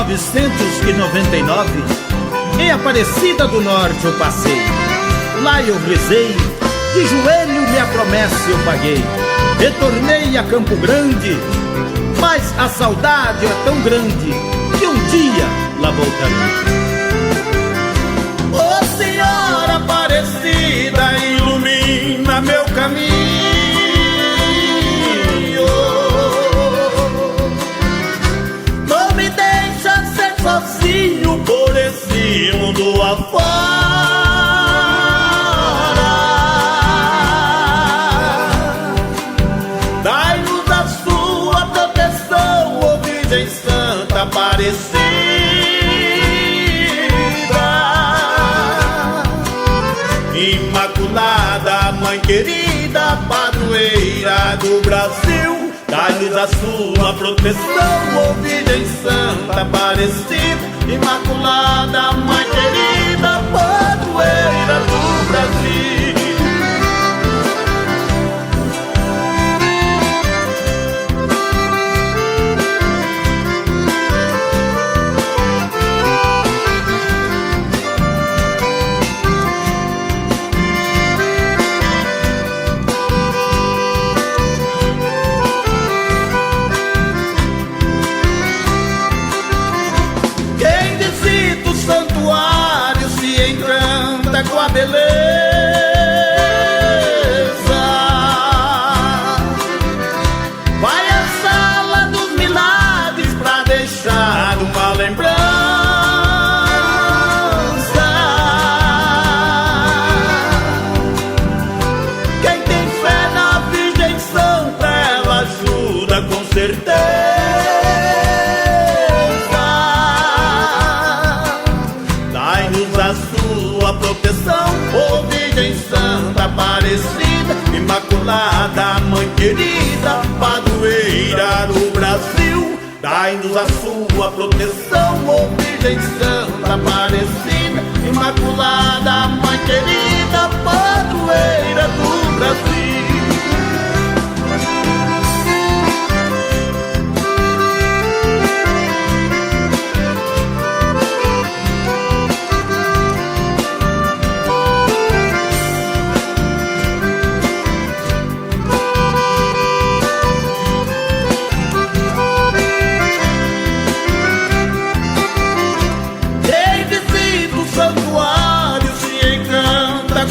1999, em Aparecida do Norte eu passei. Lá eu rezei, de joelho minha promessa eu paguei. Retornei a Campo Grande, mas a saudade é tão grande que um dia lá voltarei. Ô Senhora Aparecida, ilumina meu caminho. Não me deixa ser sozinho por esse mundo afora. Dai-nos a sua proteção, ó Virgem Santa Aparecida. Imaculada, Mãe querida, padroeira do Brasil, dai-nos a sua proteção, ó Virgem Santa Aparecida. Imaculada, Mãe querida, padroeira do Brasil. Com a beleza, vai à sala dos milagres pra deixar uma lembrança. Quem tem fé na Virgem Santa, ela ajuda com certeza. Dai-nos a sua proteção, ó Virgem Santa Aparecida. Imaculada, Mãe querida, padroeira do Brasil, dai-nos a sua proteção, ó Virgem Santa Aparecida. Imaculada, Mãe querida, padroeira do Brasil.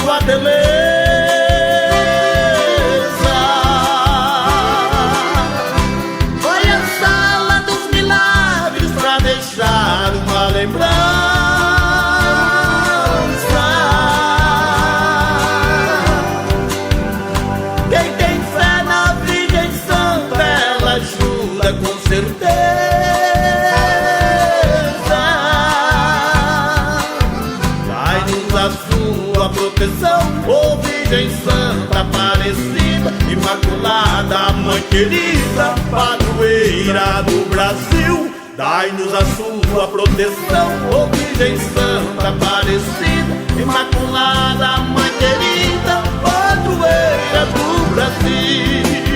Com a beleza, vai à sala dos milagres pra deixar uma lembrança. Quem tem fé na Virgem Santa, ela ajuda com certeza. Dai-nos a sua proteção, ó Virgem Santa Aparecida. Imaculada, Mãe querida, padroeira do Brasil, dai-nos a sua proteção, ó Virgem Santa Aparecida. Imaculada, Mãe querida, padroeira do Brasil.